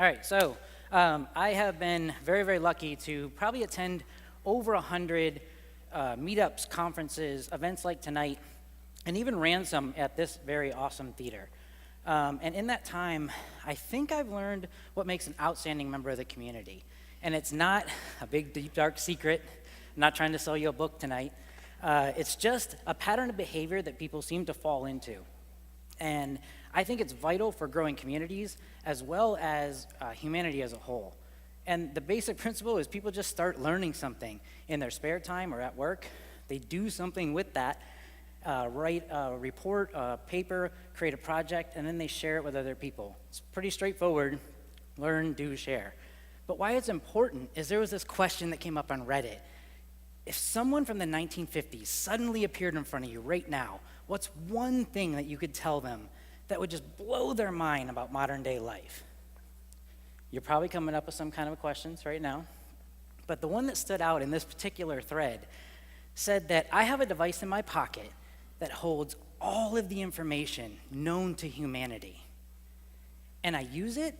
right, so I have been very, very lucky to probably attend over 100 meetups, conferences, events like tonight, and even ran some at this very awesome theater. And in that time, I think I've learned what makes an outstanding member of the community. And it's not a big, deep, dark secret. I'm not trying to sell you a book tonight. It's just a pattern of behavior that people seem to fall into. And I think it's vital for growing communities as well as humanity as a whole. And the basic principle is people just start learning something in their spare time or at work. They do something with that, write a report, a paper, create a project, and then they share it with other people. It's pretty straightforward. Learn, do, share. But why it's important is there was this question that came up on Reddit. If someone from the 1950s suddenly appeared in front of you right now, what's one thing that you could tell them that would just blow their mind about modern day life? You're probably coming up with some kind of questions right now. But the one that stood out in this particular thread said that I have a device in my pocket that holds all of the information known to humanity. And I use it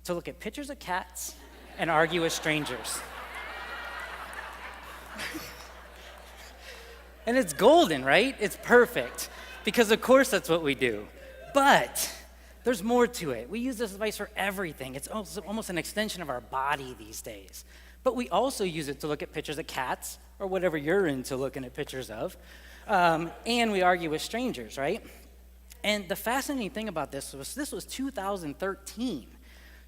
to look at pictures of cats and argue with strangers. And it's golden, right? It's perfect. Because of course that's what we do. But there's more to it. We use this device for everything. It's almost an extension of our body these days. But we also use it to look at pictures of cats, or whatever you're into looking at pictures of. And we argue with strangers, right? And the fascinating thing about this was 2013.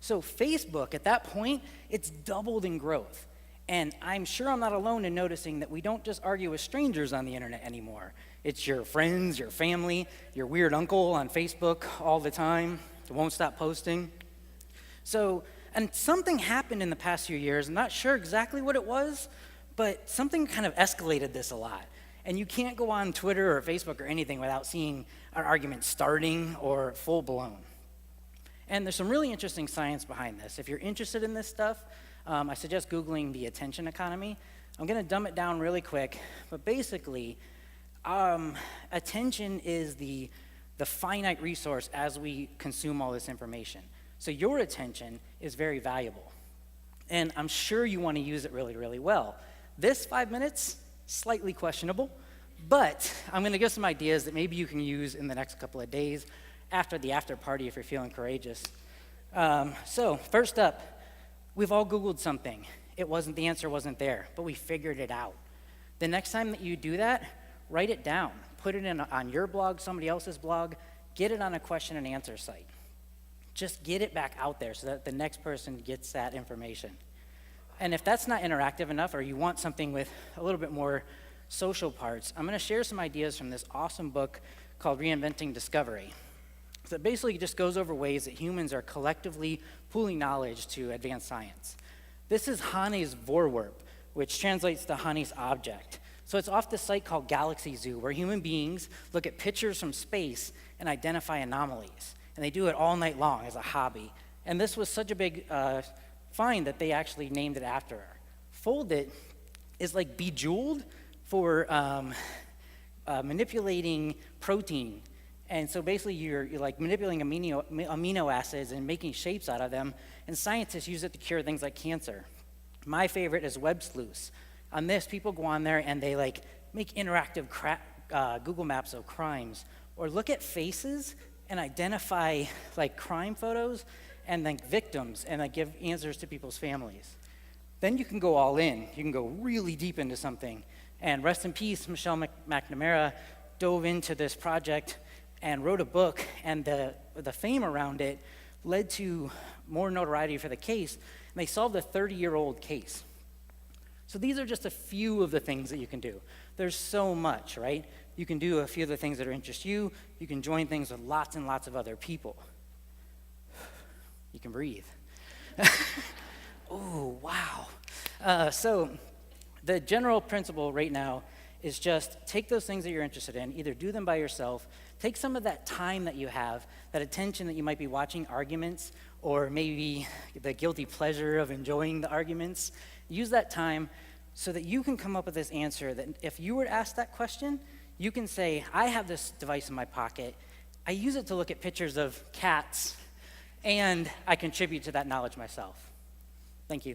So Facebook, at that point, it's doubled in growth. And I'm sure I'm not alone in noticing that we don't just argue with strangers on the internet anymore. It's your friends, your family, your weird uncle on Facebook all the time that won't stop posting. So, and something happened in the past few years. I'm not sure exactly what it was, but something kind of escalated this a lot. And you can't go on Twitter or Facebook or anything without seeing an argument starting or full blown. And there's some really interesting science behind this. If you're interested in this stuff, I suggest Googling the attention economy. I'm going to dumb it down really quick, but basically, attention is the finite resource as we consume all this information. So your attention is very valuable, and I'm sure you want to use it really, really well. This 5 minutes, slightly questionable, but I'm going to give some ideas that maybe you can use in the next couple of days after the after party if you're feeling courageous. So first up, we've all Googled something. The answer wasn't there, but we figured it out. The next time that you do that, write it down. Put it on your blog, somebody else's blog. Get it on a question and answer site. Just get it back out there so that the next person gets that information. And if that's not interactive enough, or you want something with a little bit more social parts, I'm going to share some ideas from this awesome book called Reinventing Discovery. So it basically just goes over ways that humans are collectively pooling knowledge to advance science. This is Hane's Vorwerp, which translates to Hane's object. So it's off the site called Galaxy Zoo, where human beings look at pictures from space and identify anomalies. And they do it all night long as a hobby. And this was such a big find that they actually named it after her. Foldit is like Bejeweled for manipulating protein. And so basically you're like manipulating amino acids and making shapes out of them, and scientists use it to cure things like cancer. My favorite is Web Sleuths. On this, people go on there and they like make interactive Google Maps of crimes, or look at faces and identify like crime photos and then victims and like give answers to people's families. Then you can go all in. You can go really deep into something. And rest in peace, Michelle McNamara dove into this project and wrote a book, and the fame around it led to more notoriety for the case, and they solved a 30-year-old case. So these are just a few of the things that you can do. There's so much, right? You can do a few of the things that interest you. You can join things with lots and lots of other people. You can breathe. Oh, wow. So the general principle right now is just take those things that you're interested in, either do them by yourself, take some of that time that you have, that attention that you might be watching arguments, or maybe the guilty pleasure of enjoying the arguments. Use that time so that you can come up with this answer that if you were to ask that question, you can say, I have this device in my pocket. I use it to look at pictures of cats and I contribute to that knowledge myself. Thank you.